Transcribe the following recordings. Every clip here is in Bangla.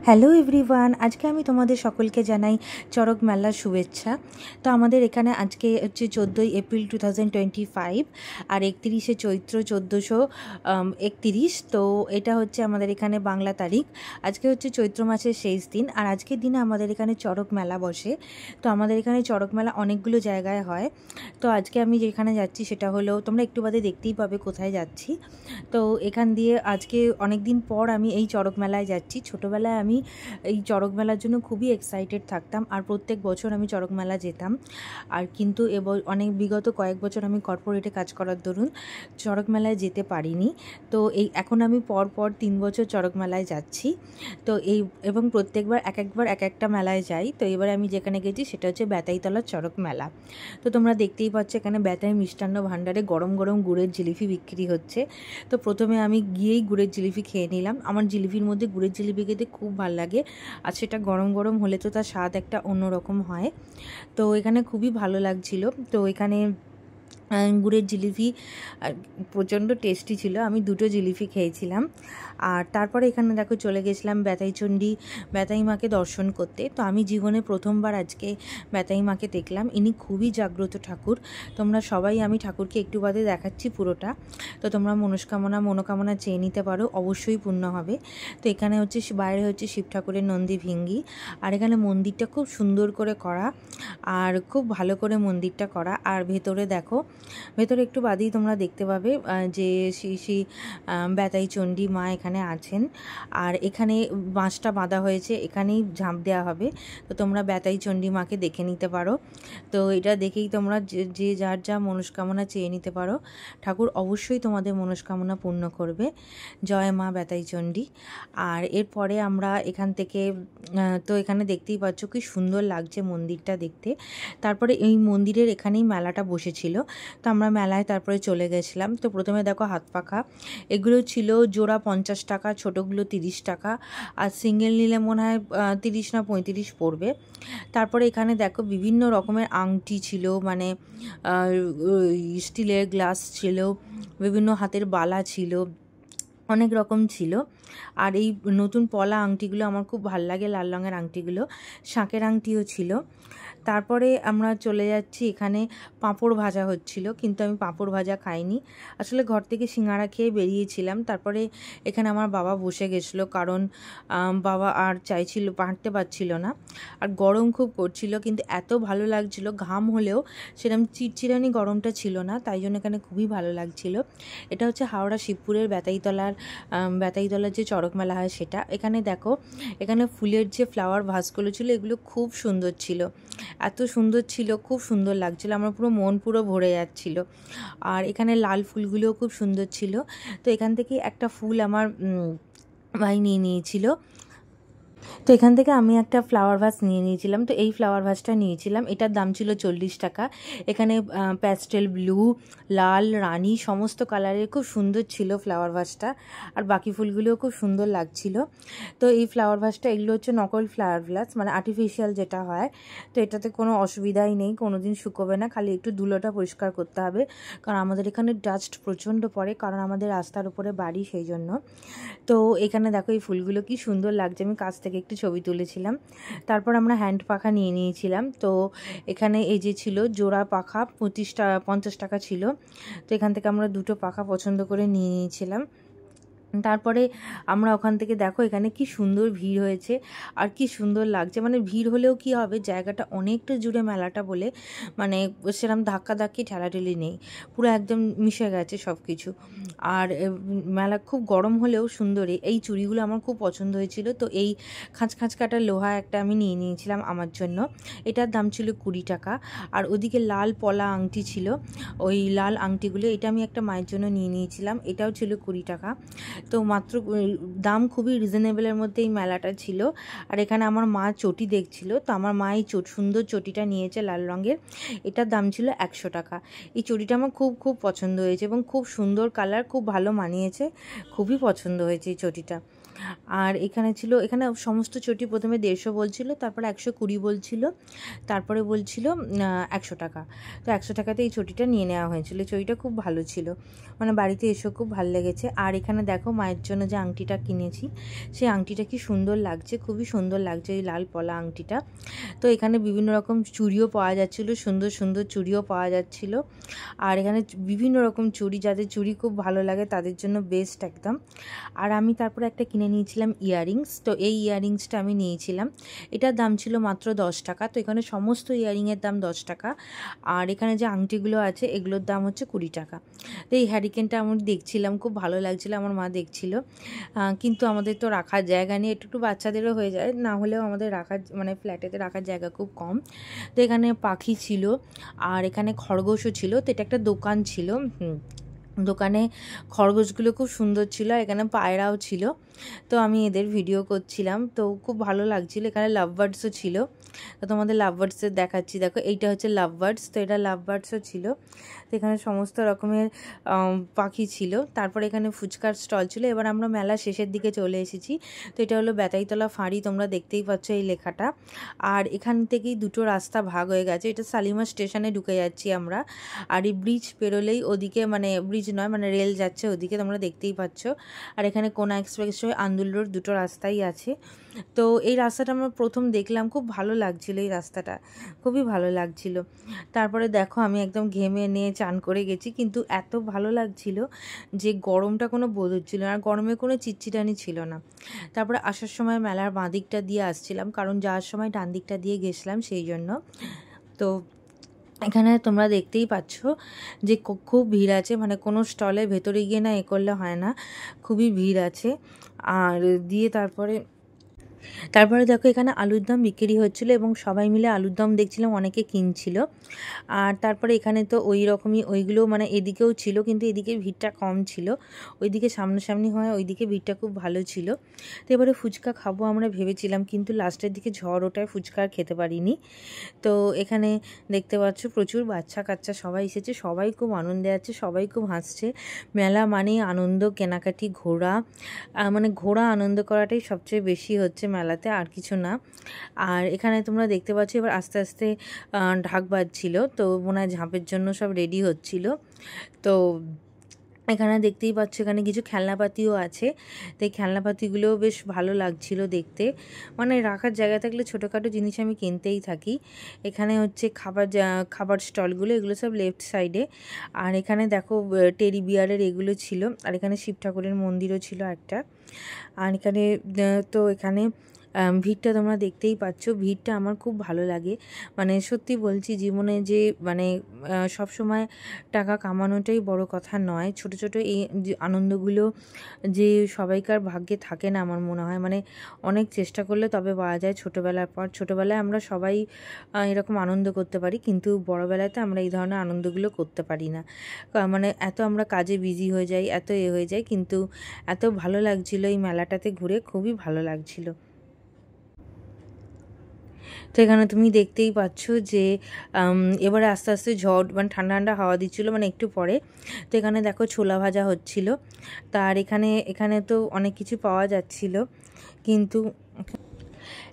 হ্যালো এভরিওয়ান, আজকে আমি তোমাদের সকলকে জানাই চড়ক মেলার শুভেচ্ছা। তো আমাদের এখানে আজকে হচ্ছে 14ই এপ্রিল 2025 আর 31শে চৈত্র 1431। তো এটা হচ্ছে আমাদের এখানে বাংলা তারিখ। আজকে হচ্ছে চৈত্র মাসের শেষ দিন, আর আজকের দিনে আমাদের এখানে চড়ক মেলা বসে। তো আমাদের এখানে চড়ক মেলা অনেকগুলো জায়গায় হয়। তো আজকে আমি যেখানে যাচ্ছি সেটা হলো, তোমরা একটু বাদে দেখতেই পাবে কোথায় যাচ্ছি। তো এখান দিয়ে আজকে অনেক দিন পর আমি এই চড়ক মেলায় যাচ্ছি। ছোটোবেলায় আমি এই চড়ক মেলার জন্য খুবই এক্সাইটেড থাকতাম, আর প্রত্যেক বছর আমি চড়ক মেলা যেতাম। আর কিন্তু অনেক বিগত কয়েক বছর আমি কর্পোরেটে কাজ করার দরুন চড়ক মেলায় যেতে পারিনি। তো এখন আমি পর 3 বছর চড়ক মেলায় যাচ্ছি। তো এবং প্রত্যেকবার একবার এক একটা মেলায় যাই। তো এবারে আমি যেখানে গেছি সেটা হচ্ছে বেতাইতলার চড়ক মেলা। তো তোমরা দেখতেই পাচ্ছ এখানে বেতাই মিষ্টান্ন ভাণ্ডারে গরম গরম গুড়ের জিলিপি বিক্রি হচ্ছে। তো প্রথমে আমি গিয়েই গুড়ের জিলিপি খেয়ে নিলাম। আমার জিলিপির মধ্যে গুড়ের জিলিপি খেতে খুব ভালো লাগে, আর সেটা গরম গরম হলে তো তার স্বাদ একটা অন্যরকম হয়। তো এখানে খুবই ভালো লাগছিল। তো এখানে গুড়ের জিলিপি প্রচণ্ড টেস্টি ছিল। আমি 2টো জিলিপি খেয়েছিলাম। আর তারপরে এখানে দেখো চলে গেছিলাম বেতাইচণ্ডী বেতাই মাকে দর্শন করতে। তো আমি জীবনে প্রথমবার আজকে বেতাই মাকে দেখলাম। ইনি খুবই জাগ্রত ঠাকুর। তোমরা সবাই, আমি ঠাকুরকে একটু বাদে দেখাচ্ছি পুরোটা। তো তোমরা মনোকামনা চেয়ে নিতে পারো, অবশ্যই পূর্ণ হবে। তো এখানে হচ্ছে বাইরে হচ্ছে শিব ঠাকুরের নন্দী ভিঙ্গি, আর এখানে মন্দিরটা খুব সুন্দর করে করা, আর খুব ভালো করে মন্দিরটা করা। আর ভেতরে দেখো, ভেতরে একটু বাদেই তোমরা দেখতে পাবে যে শ্রী বেতাই চণ্ডী মা এখানে আছেন। আর এখানে বাঁশটা বাঁধা হয়েছে, এখানেই ঝাঁপ দেওয়া হবে। তো তোমরা বেতাই চণ্ডী মাকে দেখে নিতে পারো। তো এটা দেখেই তোমরা যে যার যা মনস্কামনা চেয়ে নিতে পারো। ঠাকুর অবশ্যই তোমাদের মনস্কামনা পূর্ণ করবে। জয় মা বেতাই চণ্ডী। আর এরপরে আমরা এখান থেকে, তো এখানে দেখতেই পাচ্ছ কি সুন্দর লাগছে মন্দিরটা দেখতে। তারপরে এই মন্দিরের এখানেই মেলাটা বসেছিল। তো আমরা মেলায় তারপরে চলে গেছিলাম। তো প্রথমে দেখো হাত পাখা, এগুলো ছিল জোড়া 50 টাকা, ছোটোগুলো 30 টাকা, আর সিঙ্গেল নিলে মনে হয় 30 না 35 পড়বে। তারপরে এখানে দেখো বিভিন্ন রকমের আংটি ছিল, মানে স্টিলের গ্লাস ছিল, বিভিন্ন হাতের বালা ছিল, অনেক রকম ছিল। আর এই নতুন পলা আংটিগুলো আমার খুব ভাল লাগে, লাল রঙের আংটিগুলো, শাঁখের আংটিও ছিল। তারপরে আমরা চলে যাচ্ছি, এখানে পাঁপড় ভাজা হচ্ছিল, কিন্তু আমি পাঁপড় ভাজা খাইনি। আসলে ঘর থেকে সিঙ্গারা খেয়ে বেরিয়েছিলাম। তারপরে এখানে আমার বাবা বসে গেছিলো, কারণ বাবা আর চাইছিল, হাঁটতে পারছিল না, আর গরম খুব করছিল, কিন্তু এত ভালো লাগছিল, ঘাম হলেও সেরকম চিরচিরানি গরমটা ছিল না, তাই জন্য এখানে খুবই ভালো লাগছিল। এটা হচ্ছে হাওড়া শিবপুরের বেতাইতলার যে চড়ক মেলা হয় সেটা। এখানে দেখো, এখানে ফুলের যে ফ্লাওয়ার ভাসগুলো ছিল এগুলো খুব সুন্দর ছিল, এত সুন্দর ছিল, খুব সুন্দর লাগছিল, আমার মন পুরো ভরে যাচ্ছিল। আর এখানে লাল ফুলগুলোও খুব সুন্দর ছিল। তো এখান থেকে একটা ফুল আমার ভাই নিয়ে নিয়েছিল। তো এখান থেকে আমি একটা ফ্লাওয়ার ভাস নিয়ে নিয়েছিলাম। তো এই ফ্লাওয়ার ভাসটা নিয়েছিলাম, এটার দাম ছিল 40 টাকা। এখানে প্যাস্টেল ব্লু, লাল, রানী সমস্ত কালারের খুব সুন্দর ছিল ফ্লাওয়ার ভাসটা, আর বাকি ফুলগুলোও খুব সুন্দর লাগছিল। তো এই ফ্লাওয়ার ভাসটা, এগুলো হচ্ছে নকল ফ্লাওয়ার ভাস, মানে আর্টিফিশিয়াল যেটা হয়। তো এটাতে কোনো অসুবিধাই নেই, কোনো দিন শুকোবে না, খালি একটু ধুলোটা পরিষ্কার করতে হবে, কারণ আমাদের এখানে ডাস্ট প্রচণ্ড পড়ে, কারণ আমাদের রাস্তার উপরে বাড়ি, সেই জন্য। তো এখানে দেখো এই ফুলগুলো কি সুন্দর লাগছে, আমি কাছ থেকে একটু ছবি তুলেছিলাম। তারপর আমরা হ্যান্ড পাখা নিয়ে নিয়েছিলাম। তো এখানে এই যে ছিল জোড়া পাখা 50 টাকা ছিল। তো এখান থেকে আমরা 2টো পাখা পছন্দ করে নিয়ে নিয়েছিলাম। তারপরে আমরা ওখান থেকে দেখো এখানে কি সুন্দর ভিড় হয়েছে, আর কি সুন্দর লাগছে, মানে ভিড় হলেও কি হবে, জায়গাটা অনেকটা জুড়ে মেলাটা বলে, মানে সেরকম ধাক্কাধাক্কি ঠেলাঠেলি নেই, পুরো একদম মিশে গেছে সব কিছু। আর মেলা খুব গরম হলেও সুন্দরী, এই চুড়িগুলো আমার খুব পছন্দ হয়েছিল। তো এই খাঁচ কাটা লোহা একটা আমি নিয়ে নিয়েছিলাম আমার জন্য, এটার দাম ছিল 20 টাকা। আর ওদিকে লাল পলা আংটি ছিল, ওই লাল আংটিগুলো, এটা আমি একটা মায়ের জন্য নিয়ে নিয়েছিলাম, এটাও ছিল 20 টাকা। তো মাত্র দাম খুবই রিজনেবলের মধ্যে এই মেলাটা ছিল। আর এখানে আমার মা চটি দেখছিল, তো আমার মা এই সুন্দর চটিটা নিয়েছে লাল রঙের, এটার দাম ছিল 100 টাকা। এই চটিটা আমার খুব পছন্দ হয়েছে, এবং খুব সুন্দর কালার, খুব ভালো মানিয়েছে, খুবই পছন্দ হয়েছে এই চটিটা। আর এখানে ছিল, এখানে সমস্ত চটি প্রথমে 150 বলছিল, তারপরে 120 বলছিল, তারপরে বলছিল 100 টাকা। তো 100 টাকাতে এই চটিটা নিয়ে নেওয়া হয়েছিল। চটিটা খুব ভালো ছিল, মানে বাড়িতে এসেও খুব ভালো লেগেছে। আর এখানে দেখো মায়ের জন্য যে আংটিটা কিনেছি, সেই আংটিটা কি সুন্দর লাগছে, খুবই সুন্দর লাগছে এই লাল পলা আংটিটা। তো এখানে বিভিন্ন রকম চুড়িও পাওয়া যাচ্ছিলো, সুন্দর সুন্দর চুড়িও পাওয়া যাচ্ছিলো। আর এখানে বিভিন্ন রকম চুড়ি, যাদের চুড়ি খুব ভালো লাগে তাদের জন্য বেস্ট একদম। আর আমি তারপরে একটা কিনে নিয়েছিলাম ইয়াররিংস। তো এই ইয়াররিংসটা আমি নিয়েছিলাম, এটার দাম ছিল মাত্র 10 টাকা। তো এখানে সমস্ত ইয়াররিংয়ের দাম 10 টাকা, আর এখানে যে আংটিগুলো আছে এগুলোর দাম হচ্ছে 20 টাকা। তো এই হ্যারিকেনটা আমি দেখছিলাম, খুব ভালো লাগছিলো, আমার মা দেখছিল। কিন্তু আমাদের তো রাখার জায়গা নেই, একটু বাচ্চাদেরও হয়ে যায়, না হলেও আমাদের রাখার মানে ফ্ল্যাটেতে রাখার জায়গা খুব কম। তো এখানে পাখি ছিল আর এখানে খরগোশও ছিল। তো এটা একটা দোকান ছিল, দোকানে খরগোশগুলো খুব সুন্দর ছিল, এখানে পায়রাও ছিল। তো আমি এদের ভিডিও করছিলাম, তো খুব ভালো লাগছিল। এখানে লাভ বার্ডসও ছিল, তো তোমাদের লাভ বার্ডসের দেখাচ্ছি। দেখো এইটা হচ্ছে লাভ বার্ডস, তো এটা লাভ বার্ডসও ছিল। তো এখানে সমস্ত রকমের পাখি ছিল। তারপরে এখানে ফুচকার স্টল ছিল। এবার আমরা মেলা শেষের দিকে চলে এসেছি। তো এটা হলো বেতাইতলা ফাঁড়ি, তোমরা দেখতেই পাচ্ছ এই লেখাটা। আর এখান থেকেই দুটো রাস্তা ভাগ হয়ে গেছে, এটা শালিমার স্টেশনে ঢুকে যাচ্ছি আমরা। আর এই ব্রিজ পেরোলেই ওদিকে, মানে ব্রিজ নয় মানে রেল যাচ্ছে ওদিকে, তোমরা দেখতেই পাচ্ছ। আর এখানে কোনা এক্সপ্রেস হয়ে আন্দুল রোড, দুটো রাস্তাই আছে। তো এই রাস্তাটা আমরা প্রথম দেখলাম, খুব ভালো লাগছিল এই রাস্তাটা, খুবই ভালো লাগছিল। তারপরে দেখো আমি একদম ঘেমে নিয়ে চান করে গেছি, কিন্তু এত ভালো লাগছিল যে গরমটা কোনো বোধ হচ্ছিল না, আর গরমে কোনো চিটচিটানি ছিল না। তারপরে আসার সময় মেলার বাঁ দিকটা দিয়ে আসছিলাম, কারণ যাওয়ার সময় ডান দিকটা দিয়ে গেছিলাম সেই জন্য। তো এখানে তোমরা দেখতেই পাচ্ছ যে খুব ভিড় আছে, মানে কোনো স্টলের ভেতরে গিয়ে না এ করলে হয় না, খুবই ভিড় আছে। আর দিয়ে তারপরে দেখো এখানে আলুর দম বিক্রি হচ্ছিলো এবং সবাই মিলে আলুর দম দেখছিলাম, অনেকে কিনছিল। আর তারপরে এখানে তো ওই রকমই ওইগুলো মানে এদিকেও ছিল, কিন্তু এদিকে ভিড়টা কম ছিল, ওইদিকে সামনাসামনি হয় ওইদিকে ভিড়টা খুব ভালো ছিল। তো এবারে ফুচকা খাবো আমরা ভেবেছিলাম, কিন্তু লাস্টের দিকে ঝড় ওঠায় ফুচকা আর খেতে পারিনি। তো এখানে দেখতে পাচ্ছ প্রচুর বাচ্চা কাচ্চা সবাই এসেছে, সবাই খুব আনন্দে আছে, সবাই খুব হাসছে। মেলা মানেই আনন্দ, কেনাকাটি, ঘোরা, মানে ঘোরা আনন্দ করাটাই সবচেয়ে বেশি হচ্ছে মেলাতে, আর কিছু না। আর এখানে তোমরা দেখতে পাচ্ছ এবার আস্তে আস্তে ঢাক বাজছিল, তো মনে হয় ঝাঁপের জন্য সব রেডি হচ্ছিল। তো এখানে দেখতেই পাচ্ছ এখানে কিছু খেলনাপাতিও আছে, তো এই খেলনাপাতিগুলোও বেশ ভালো লাগছিল দেখতে। মানে রাখার জায়গা থাকলে ছোটোখাটো জিনিস আমি কিনতেই থাকি। এখানে হচ্ছে খাবার স্টলগুলো, এগুলো সব লেফট সাইডে। আর এখানে দেখো টেডি বিয়ারের এগুলো ছিল, আর এখানে শিব ঠাকুরের মন্দিরও ছিল একটা। আর এখানে তো এখানে ভিড়টা তোমরা দেখতেই পাচ্ছ, ভিড়টা আমার খুব ভালো লাগে। মানে সত্যি বলছি, জীবনে যে মানে সব সময় টাকা কামানোটাই বড় কথা নয়, ছোট ছোট এই আনন্দগুলো যে সবাইকার ভাগ্যে থাকে না আমার মনে হয়। মানে অনেক চেষ্টা করলে তবে পাওয়া যায়। ছোটোবেলায় আমরা সবাই এরকম আনন্দ করতে পারি, কিন্তু বড়োবেলাতে আমরা এই ধরনের আনন্দগুলো করতে পারি না। মানে এত আমরা কাজে বিজি হয়ে যাই, এত হয়ে যায়, কিন্তু এত ভালো লাগছিলো এই মেলাটাতে ঘুরে, খুবই ভালো লাগছিলো। তো এখানে তুমি দেখতেই পাচ্ছ যে এবারে আস্তে আস্তে ঝড় মানে ঠান্ডা ঠান্ডা হাওয়া দিচ্ছিলো, মানে একটু পরে। তো এখানে দেখো ছোলা ভাজা হচ্ছিল, তার এখানে তো অনেক কিছু পাওয়া যাচ্ছিল, কিন্তু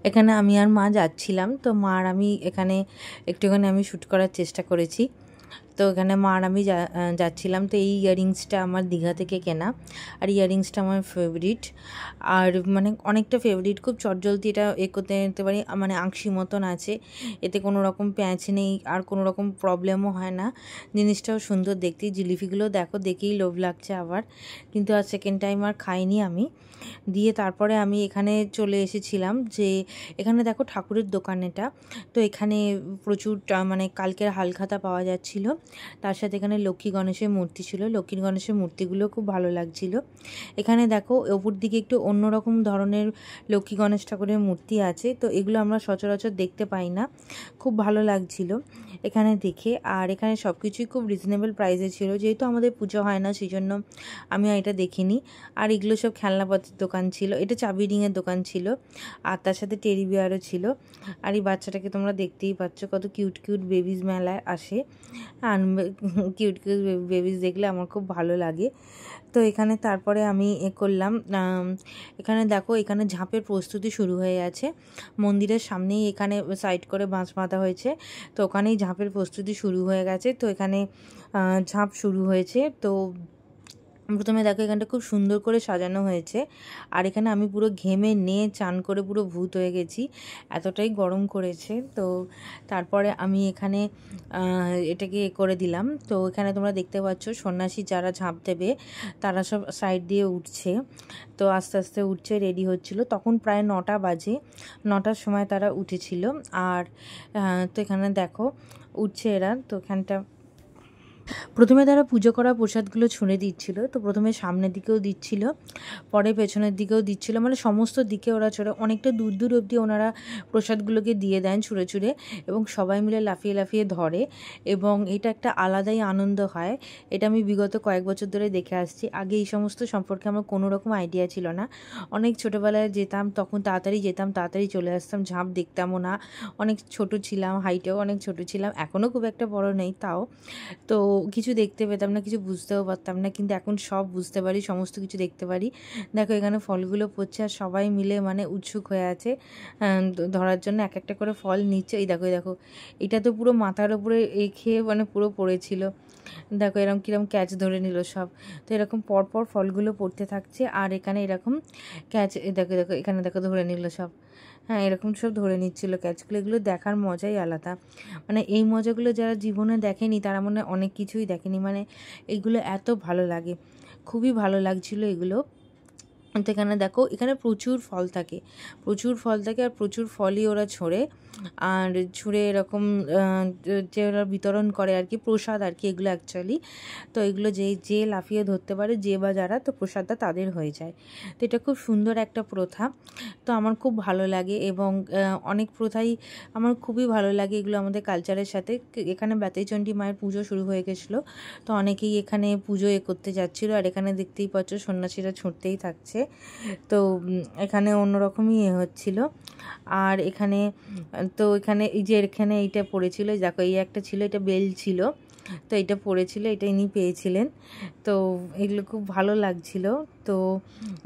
এখানে আমি আর মা যাচ্ছিলাম, তো মা আর আমি এখানে একটুখানি আমি শ্যুট করার চেষ্টা করেছি। তো এখানে মা আর আমি যাচ্ছিলাম। তো এই ইয়াররিংসটা আমার দীঘা থেকে কেনা, আর ইয়াররিংসটা আমার ফেভারিট, আর মানে অনেকটা ফেভারিট, খুব চটজলদি এটা করতে নিতে পারি, মানে আংশি মতন আছে, এতে কোনো রকম প্যাঁচ নেই, আর কোনো রকম প্রবলেমও হয় না, জিনিসটাও সুন্দর দেখতে। জিলিপিগুলো দেখো, দেখেই লোভ লাগছে আবার, কিন্তু আর সেকেন্ড টাইম আর খাইনি আমি। দিয়ে তারপরে আমি এখানে চলে এসেছিলাম যে এখানে দেখো ঠাকুরের দোকান এটা। তো এখানে প্রচুর মানে কালকের হালখাতা পাওয়া যাচ্ছিল, তার সাথে এখানে লক্ষ্মী গণেশের মূর্তি ছিল, লক্ষ্মী গণেশের মূর্তিগুলো খুব ভালো লাগছিল। এখানে দেখো ওপর দিকে একটু অন্যরকম ধরনের লক্ষ্মী গণেশ ঠাকুরের মূর্তি আছে, তো এগুলো আমরা সচরাচর দেখতে পাই না, খুব ভালো লাগছিল এখানে দেখে। আর এখানে সব কিছুই খুব রিজনেবল প্রাইসে ছিল, যেহেতু আমাদের পুজো হয় না সেই জন্য আমি এটা দেখিনি। আর এগুলো সব খেলনাপাতি দোকান ছিল, এটা চাবি রিংয়ের দোকান ছিল, আর তার সাথে টেডি বিয়ারও ছিল। আর এই বাচ্চাটাকে তোমরা দেখতেই পাচ্ছ, কত কিউট কিউট বেবিজ মেলায় আসে, আর কিউট কিউট বেবিজ দেখলে আমার খুব ভালো লাগে। তো এখানে তারপরে আমি করলাম, এখানে দেখো এখানে ঝাঁপের প্রস্তুতি শুরু হয়ে আছে মন্দিরের সামনেই, এখানে সাইড করে বাঁশ বাঁধা হয়েছে, তো ওখানেই ঝাঁপের প্রস্তুতি শুরু হয়ে গেছে। তো এখানে ঝাঁপ শুরু হয়েছে। তো প্রথমে দেখো এখানটা খুব সুন্দর করে সাজানো হয়েছে, আর এখানে আমি পুরো ঘেমে নিয়ে চান করে পুরো ভূত হয়ে গেছি, এতটাই গরম করেছে। তো তারপরে আমি এখানে এটাকে করে দিলাম। তো এখানে তোমরা দেখতে পাচ্ছ সন্ন্যাসী যারা ঝাঁপ দেবে তারা সব সাইড দিয়ে উঠছে, তো আস্তে আস্তে উঠছে, রেডি হচ্ছিল। তখন প্রায় 9টা বাজে, 9টার সময় তারা উঠেছিল। আর তো এখানে দেখো উঠছে এরা। তো এখানটা প্রথমে তারা পুজো করা প্রসাদগুলো ছুঁড়ে দিচ্ছিল, তো প্রথমে সামনের দিকেও দিচ্ছিল, পরে পেছনের দিকেও দিচ্ছিল, মানে সমস্ত দিকে ওরা ছড়ে, অনেকটা দূর দূর অবধি ওনারা প্রসাদগুলোকে দিয়ে দেন ছুঁড়ে ছুঁড়ে, এবং সবাই মিলে লাফিয়ে লাফিয়ে ধরে, এবং এটা একটা আলাদাই আনন্দ হয়। এটা আমি বিগত কয়েক বছর ধরে দেখে আসছি, আগে এই সমস্ত সম্পর্কে আমার কোনো রকম আইডিয়া ছিল না। অনেক ছোটোবেলায় যেতাম, তখন তাড়াতাড়ি যেতাম, তাড়াতাড়ি চলে আসতাম, ঝাঁপ দেখতামও না, অনেক ছোট ছিলাম, হাইটেও অনেক ছোট ছিলাম, এখনও খুব একটা বড় নেই তাও। তো কিছু দেখতে পেতাম না, কিছু বুঝতেও পারতাম না, কিন্তু এখন সব বুঝতে পারি, সমস্ত কিছু দেখতে পারি। দেখো এখানে ফলগুলো পড়ছে, আর সবাই মিলে মানে উৎসুক হয়ে আছে ধরার জন্য, এক একটা করে ফল নিচ্ছে। এই দেখো, এই দেখো, এটা তো পুরো মাথার উপরে খেয়ে মানে পুরো পড়েছিল। দেখো এরকম কিরকম ক্যাচ ধরে নিল সব। তো এরকম পরপর ফলগুলো পড়তে থাকছে, আর এখানে এরকম ক্যাচ, দেখো দেখো এখানে দেখো ধরে নিল সব। হ্যাঁ, এরকম সব ধরে নিচ্ছিল ক্যাচগুলো। এগুলো দেখার মজাই আলাদা, মানে এই মজাগুলো যারা জীবনে দেখেনি তারা মনে অনেক কিছুই দেখেনি, মানে এইগুলো এত ভালো লাগে, খুবই ভালো লাগছিল এগুলো। তো এখানে দেখো এখানে প্রচুর ফল থাকে, প্রচুর ফল থাকে, আর প্রচুর ফলই ওরা ছোঁড়ে, আর ছুঁড়ে এরকম যে ওরা বিতরণ করে আর কি, প্রসাদ আর কি এগুলো অ্যাকচুয়ালি। তো এগুলো যে লাফিয়ে ধরতে পারে, যে বা যারা, তো প্রসাদটা তাদের হয়ে যায়। তো এটা খুব সুন্দর একটা প্রথা, তো আমার খুব ভালো লাগে, এবং অনেক প্রথাই আমার খুবই ভালো লাগে, এগুলো আমাদের কালচারের সাথে। এখানে বেতাইচণ্ডী মায়ের পুজো শুরু হয়ে গেছিলো, তো অনেকেই এখানে পুজো করতে যাচ্ছিলো, আর এখানে দেখতেই পাচ্ছ সন্ন্যাসীরা ছুটতেই থাকছে। তো এখানে অন্যরকমই হচ্ছিল। আর এখানে তো এখানে এই যে এখানে এইটা পড়েছিল, দেখো এই একটা ছিল, এটা বেল ছিল, তো এটা পড়েছিল, এটা ইনি পেয়েছিলেন। তো এগুলো খুব ভালো লাগছিল। তো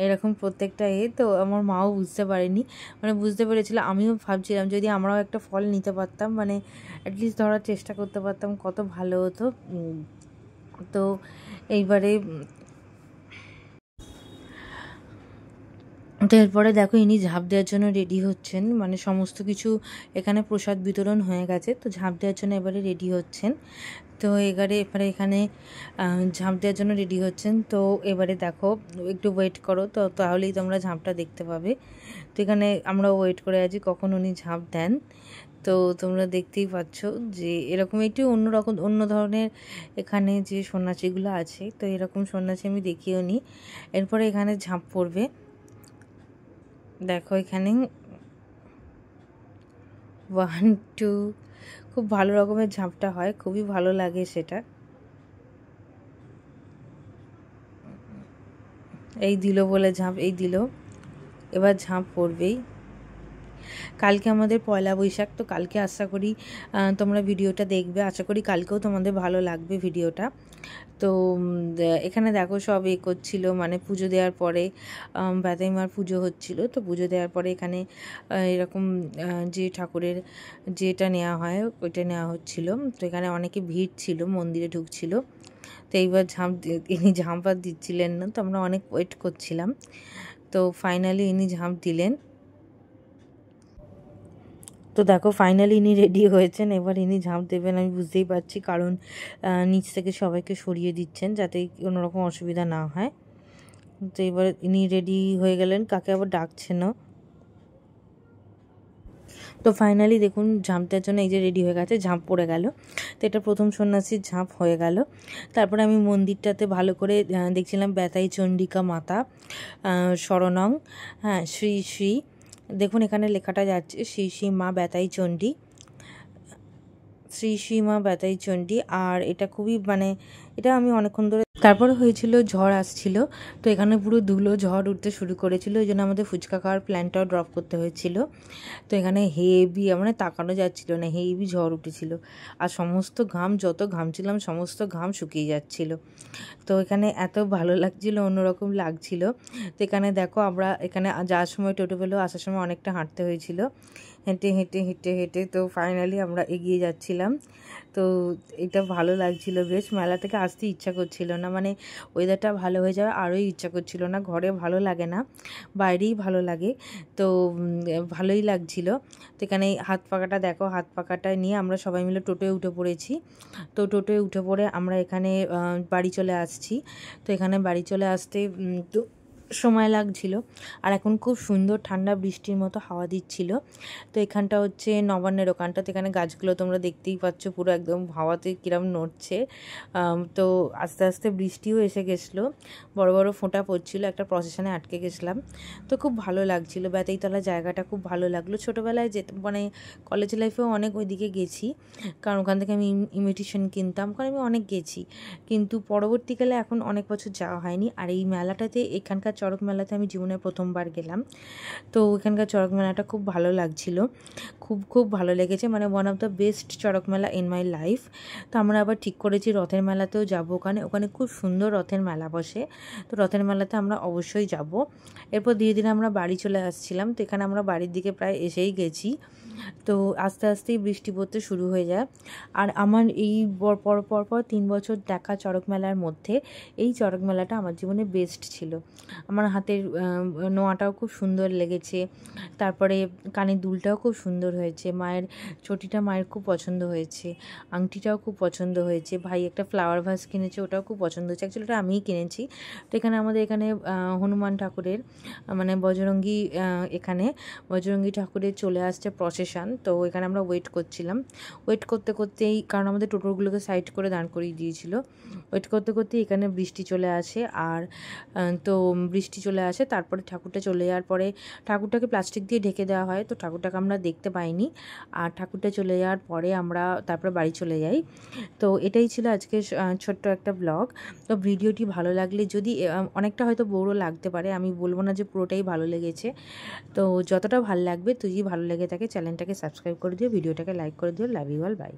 এরকম প্রত্যেকটা তো আমার মাও বুঝতে পারেনি, মানে বুঝতে পেরেছিল, আমিও ভাবছিলাম যদি আমরাও একটা ফল নিতে পারতাম, মানে অ্যাটলিস্ট ধরার চেষ্টা করতে পারতাম, কত ভালো হতো। তো এইবারে তো এরপরে দেখো ইনি ঝাঁপ দেওয়ার জন্য রেডি হচ্ছেন, মানে সমস্ত কিছু এখানে প্রসাদ বিতরণ হয়ে গেছে, তো ঝাঁপ দেওয়ার জন্য এবারে রেডি হচ্ছেন। তো এবারে এখানে ঝাঁপ দেওয়ার জন্য রেডি হচ্ছেন। তো এবারে দেখো একটু ওয়েট করো, তো তাহলেই তোমরা ঝাঁপটা দেখতে পাবে। তো এখানে আমরা ওয়েট করে আছি কখন উনি ঝাঁপ দেন। তো তোমরা দেখতেই পাচ্ছ যে এরকম একটু অন্যরকম, অন্য ধরনের এখানে যে সন্ন্যাসীগুলো আছে, তো এরকম সন্ন্যাসী আমি দেখিও নি। এরপরে এখানে ঝাঁপ পড়বে, দেখো এখানে 1 2, খুব ভালো রকমের ঝাঁপটা হয়, খুবই ভালো লাগে সেটা। এই দিল বলে ঝাঁপ, এই দিল, এবার ঝাঁপ পড়বেই। কালকে আমাদের পয়লা বৈশাখ, তো কালকে আশা করি তোমরা ভিডিওটা দেখবে, আশা করি কালকেও তোমাদের ভালো লাগবে ভিডিওটা। তো এখানে দেখো সব করছিল, মানে পুজো দেওয়ার পরে বেতাই মার পুজো হচ্ছিল, তো পুজো দেওয়ার পরে এখানে এরকম যে ঠাকুরের যেটা নেওয়া হয় ওইটা নেওয়া হচ্ছিল। তো এখানে অনেকে ভিড় ছিল, মন্দিরে ঢুকছিল। তো এইবার ইনি ঝাঁপ আর দিচ্ছিলেন না, তো আমরা অনেক ওয়েট করছিলাম। তো ফাইনালি ইনি ঝাঁপ দিলেন। তো দেখো ফাইনালি ইনি রেডি হয়েছেন, এবার ইনি ঝাঁপ দেবেন, আমি বুঝতেই পারছি, কারণ নিচ থেকে সবাইকে সরিয়ে দিচ্ছেন যাতে কোনো রকম অসুবিধা না হয়। তো এবার ইনি রেডি হয়ে গেলেন, কাকে আবার ডাকছেনও। তো ফাইনালি দেখুন ঝাঁপ দেওয়ার জন্য এই যে রেডি হয়ে গেছে, ঝাঁপ পড়ে গেল। তো এটা প্রথম সন্ন্যাসীর ঝাঁপ হয়ে গেল। তারপরে আমি মন্দিরটাতে ভালো করে দেখছিলাম, বেতাই চণ্ডিকা মাতা শরণং, হ্যাঁ, শ্রী শ্রী, দেখুন এখানে লেখাটা যাচ্ছে শ্রী শ্রী মা বেতাই চণ্ডী, শ্রী শ্রী মা বেতাই চণ্ডী। আর এটা খুবই মানে এটা আমি অনেকক্ষণ ধরে তারপর হয়েছিল ঝড় আসছিল, তো এখানে পুরো ধুলো ঝড় উঠতে শুরু করেছিল, ওই জন্য আমাদের ফুচকা খাওয়ার প্ল্যানটাও ড্রপ করতে হয়েছিল। তো এখানে হেভি মানে তাকানো যাচ্ছিল না, হেভি ঝড় উঠেছিল, আর সমস্ত ঘাম, যত ঘামছিলাম সমস্ত ঘাম শুকিয়ে যাচ্ছিল। তো এখানে এত ভালো লাগছিল, অন্যরকম লাগছিল। তো এখানে দেখো আমরা এখানে যাওয়ার সময় টোটো পেলেও আসার সময় অনেকটা হাঁটতে হয়েছিল, হেঁটে হেঁটে হেঁটে হেঁটে তো ফাইনালি আমরা এগিয়ে যাচ্ছিলাম। তো এটা ভালো লাগছিল বেশ, মেলা থেকে আসতে ইচ্ছা করছিল না, মানে ওয়েদারটা ভালো হয়ে যাওয়া আরোই ইচ্ছা করছিল না, ঘরে ভালো লাগে না, বাইরেই ভালো লাগে। তো ভালোই লাগছিল। তো এখানে হাত পাখাটা দেখো, হাত পাখাটা নিয়ে আমরা সবাই মিলে টোটোয় উঠে পড়েছি। তো টোটোয় উঠে পড়ে আমরা এখানে বাড়ি চলে আসছি। তো এখানে বাড়ি চলে আসতে তো সময় লাগছিল, আর এখন খুব সুন্দর ঠান্ডা বৃষ্টির মতো হাওয়া দিচ্ছিল। তো এখানটা হচ্ছে নবান্নের ওখানটা, তো এখানে গাছগুলো তোমরা দেখতেই পাচ্ছ পুরো একদম হাওয়াতে কিরম নড়ছে। তো আস্তে আস্তে বৃষ্টিও এসে গেছিলো, বড় বড় ফোঁটা পড়ছিল, একটা প্রসেশনে আটকে গেছিলাম। তো খুব ভালো লাগছিল, বেতেইতলা জায়গাটা খুব ভালো লাগলো। ছোটোবেলায় মানে কলেজ লাইফেও অনেক ওইদিকে গেছি, কারণ ওখান থেকে আমি ইমিটেশন কিনতাম, কারণ আমি অনেক গেছি, কিন্তু পরবর্তীকালে এখন অনেক বছর যাওয়া হয়নি। আর এই মেলাটাতে, এখানকার চড়ক মেলাতে আমি জীবনে প্রথমবার গেলাম। তো এখানকার চড়ক মেলাটা খুব ভালো লাগছিল, খুব খুব ভালো লেগেছে, মানে one of the best Charak মেলা ইন মাই লাইফ। তো আমরা আবার ঠিক করেছি রথের মেলাতেও যাব, ওখানে ওখানে খুব সুন্দর রথের মেলা বসে, তো রথের মেলাতে আমরা অবশ্যই যাব। এরপর ধীরে ধীরে আমরা বাড়ি চলে আসছিলাম, তো এখানে আমরা বাড়ির দিকে প্রায় এসেই গেছি। তো আস্তে আস্তেই বৃষ্টি পড়তে শুরু হয়ে যায়। আর আমার এই পর 3 বছর দেখা চড়ক মেলার মধ্যে এই চড়ক মেলাটা আমার জীবনে বেস্ট ছিল। আমার হাতের নোয়াটাও খুব সুন্দর লেগেছে, তারপরে কানের দুলটাও খুব সুন্দর হয়েছে, মায়ের চটিটা মায়ের খুব পছন্দ হয়েছে, আংটিটাও খুব পছন্দ হয়েছে, ভাই একটা ফ্লাওয়ার ভাস কিনেছে, ওটাও খুব পছন্দ হয়েছে, অ্যাকচুয়ালি ওটা আমিই কিনেছি। তো এখানে আমাদের এখানে হনুমান ঠাকুরের মানে বজরঙ্গী, এখানে বজরঙ্গী ঠাকুরের চলে আসছে প্রসেশন। তো এখানে আমরা ওয়েট করছিলাম, ওয়েট করতে করতেই, কারণ আমাদের টোটোগুলোকে সাইড করে দাঁড় করিয়ে দিয়েছিল, ওয়েট করতে করতেই এখানে বৃষ্টি চলে আসে। আর তো বৃষ্টি চলে আসে, তারপরে ঠাকুরটা চলে যাওয়ার পরে ঠাকুরটাকে প্লাস্টিক দিয়ে ঢেকে দেওয়া হয়, তো ঠাকুরটাকে আমরা দেখতে পাইনি। আর ঠাকুরটা চলে যাওয়ার পরে আমরা তারপরে বাড়ি চলে যাই। তো এটাই ছিল আজকে ছোট্ট একটা ব্লগ। তো ভিডিওটি ভালো লাগলে, যদি অনেকটা হয়তো বোরও লাগতে পারে, আমি বলবো না যে পুরোটাই ভালো লেগেছে, তো যতটা ভালো লাগবে, তুই যদি ভালো লেগে থাকে চ্যানেলটাকে সাবস্ক্রাইব করে দিও, ভিডিওটাকে লাইক করে দিও। Love you all, by.